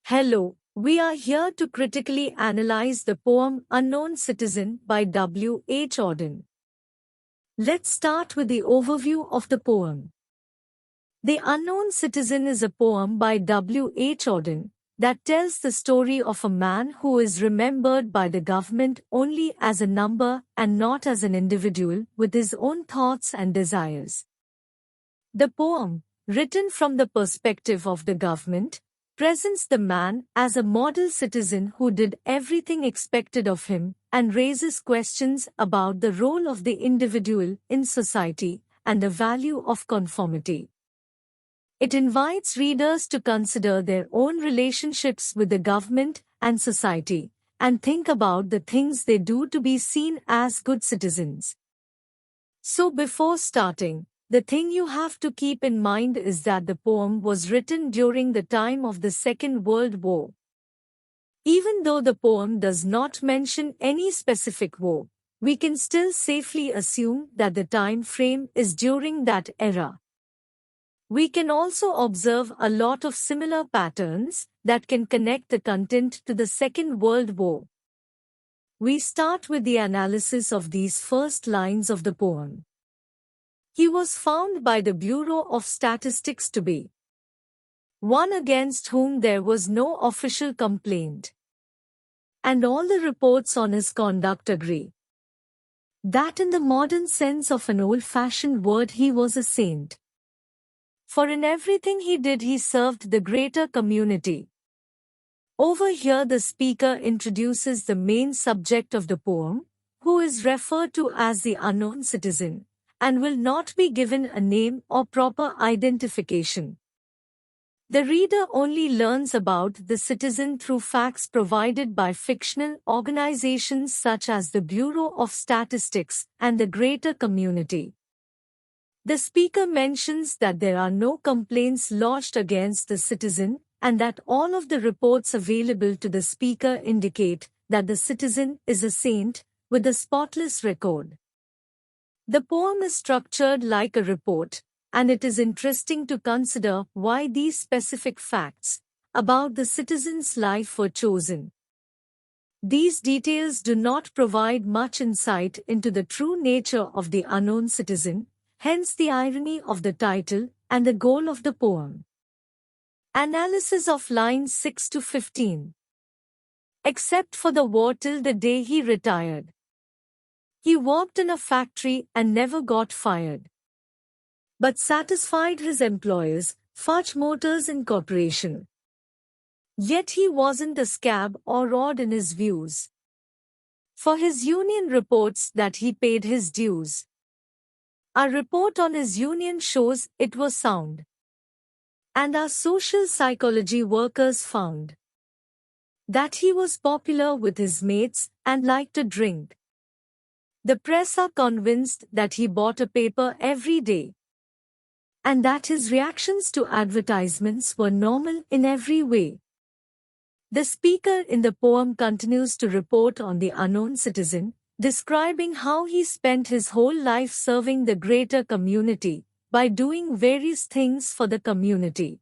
Hello, we are here to critically analyze the poem Unknown Citizen by W. H. Auden. Let's start with the overview of the poem. The Unknown Citizen is a poem by W. H. Auden that tells the story of a man who is remembered by the government only as a number and not as an individual with his own thoughts and desires. The poem, written from the perspective of the government, presents the man as a model citizen who did everything expected of him and raises questions about the role of the individual in society and the value of conformity. It invites readers to consider their own relationships with the government and society and think about the things they do to be seen as good citizens. So before starting, the thing you have to keep in mind is that the poem was written during the time of the Second World War. Even though the poem does not mention any specific war, we can still safely assume that the time frame is during that era. We can also observe a lot of similar patterns that can connect the content to the Second World War. We start with the analysis of these first lines of the poem. He was found by the Bureau of Statistics to be one against whom there was no official complaint. And all the reports on his conduct agree that in the modern sense of an old-fashioned word he was a saint. For in everything he did he served the greater community. Over here the speaker introduces the main subject of the poem, who is referred to as the unknown citizen, and will not be given a name or proper identification. The reader only learns about the citizen through facts provided by fictional organizations such as the Bureau of Statistics and the greater community. The speaker mentions that there are no complaints lodged against the citizen and that all of the reports available to the speaker indicate that the citizen is a saint with a spotless record. The poem is structured like a report, and it is interesting to consider why these specific facts about the citizen's life were chosen. These details do not provide much insight into the true nature of the unknown citizen, hence the irony of the title and the goal of the poem. Analysis of lines 6 to 15. Except for the war till the day he retired. He worked in a factory and never got fired, but satisfied his employers, Fudge Motors Incorporation. Yet he wasn't a scab or odd in his views. For his union reports that he paid his dues. Our report on his union shows it was sound. And our social psychology workers found that he was popular with his mates and liked to drink. The press are convinced that he bought a paper every day, and that his reactions to advertisements were normal in every way. The speaker in the poem continues to report on the unknown citizen, describing how he spent his whole life serving the greater community by doing various things for the community.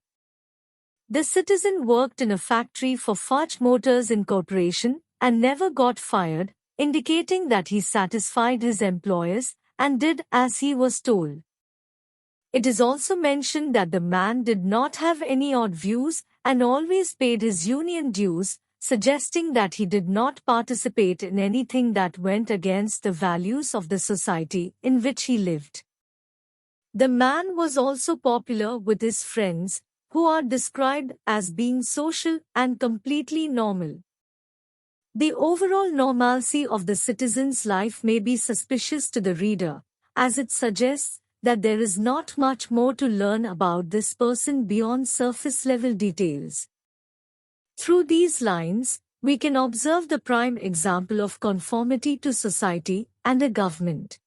The citizen worked in a factory for Fudge Motors Incorporation and never got fired, indicating that he satisfied his employers and did as he was told. It is also mentioned that the man did not have any odd views and always paid his union dues, suggesting that he did not participate in anything that went against the values of the society in which he lived. The man was also popular with his friends, who are described as being social and completely normal. The overall normalcy of the citizen's life may be suspicious to the reader, as it suggests that there is not much more to learn about this person beyond surface-level details. Through these lines, we can observe the prime example of conformity to society and a government.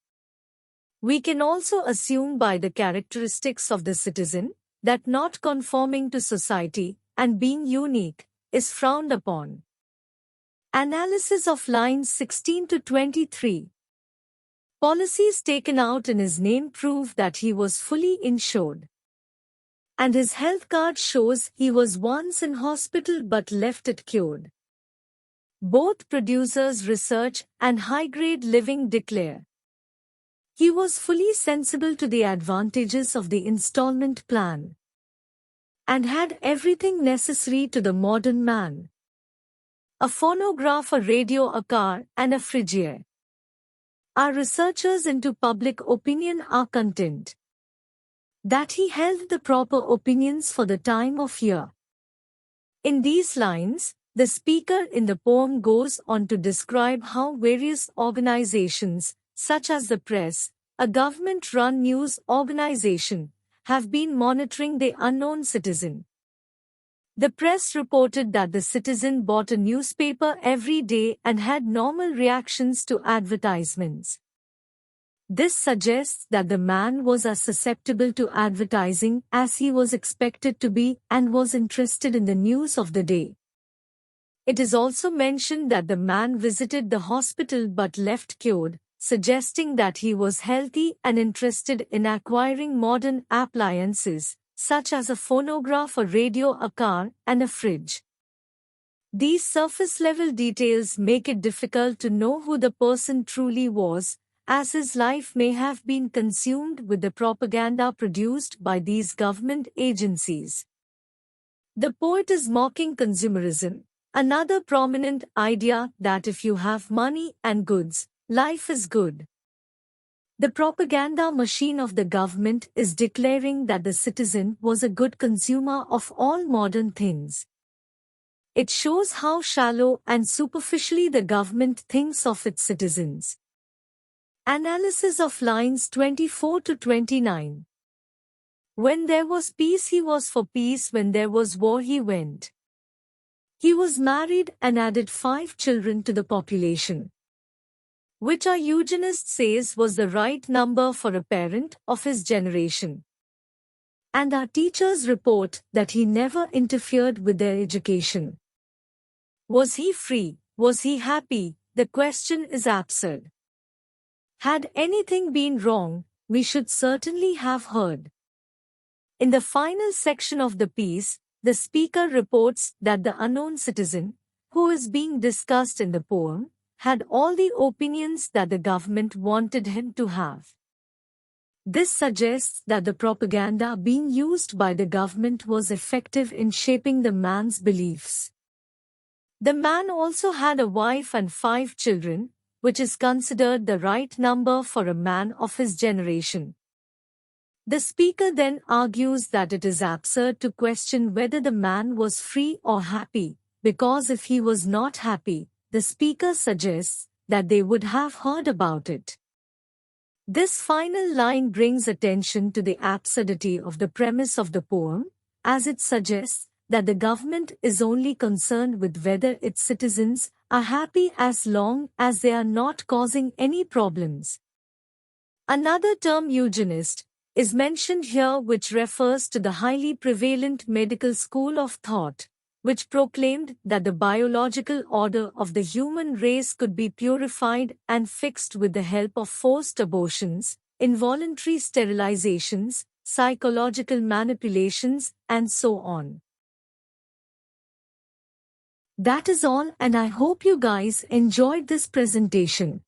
We can also assume by the characteristics of the citizen that not conforming to society and being unique is frowned upon. Analysis of lines 16 to 23. Policies taken out in his name prove that he was fully insured. And his health card shows he was once in hospital but left it cured. Both producers research and high-grade living declare he was fully sensible to the advantages of the installment plan and had everything necessary to the modern man. A phonograph, a radio, a car, and a fridge. Our researchers into public opinion are content that he held the proper opinions for the time of year. In these lines, the speaker in the poem goes on to describe how various organizations, such as the press, a government-run news organization, have been monitoring the unknown citizen. The press reported that the citizen bought a newspaper every day and had normal reactions to advertisements. This suggests that the man was as susceptible to advertising as he was expected to be and was interested in the news of the day. It is also mentioned that the man visited the hospital but left cured, suggesting that he was healthy and interested in acquiring modern appliances, such as a phonograph, a radio, a car, and a fridge. These surface-level details make it difficult to know who the person truly was, as his life may have been consumed with the propaganda produced by these government agencies. The poet is mocking consumerism, another prominent idea that if you have money and goods, life is good. The propaganda machine of the government is declaring that the citizen was a good consumer of all modern things. It shows how shallow and superficially the government thinks of its citizens. Analysis of lines 24 to 29. When there was peace, he was for peace. When there was war, he went. He was married and added 5 children to the population, which our eugenist says was the right number for a parent of his generation. And our teachers report that he never interfered with their education. Was he free? Was he happy? The question is absurd. Had anything been wrong, we should certainly have heard. In the final section of the piece, the speaker reports that the unknown citizen, who is being discussed in the poem, had all the opinions that the government wanted him to have. This suggests that the propaganda being used by the government was effective in shaping the man's beliefs. The man also had a wife and 5 children, which is considered the right number for a man of his generation. The speaker then argues that it is absurd to question whether the man was free or happy, because if he was not happy, the speaker suggests that they would have heard about it. This final line brings attention to the absurdity of the premise of the poem, as it suggests that the government is only concerned with whether its citizens are happy as long as they are not causing any problems. Another term, eugenist, is mentioned here, which refers to the highly prevalent medical school of thought, which proclaimed that the biological order of the human race could be purified and fixed with the help of forced abortions, involuntary sterilizations, psychological manipulations, and so on. That is all, and I hope you guys enjoyed this presentation.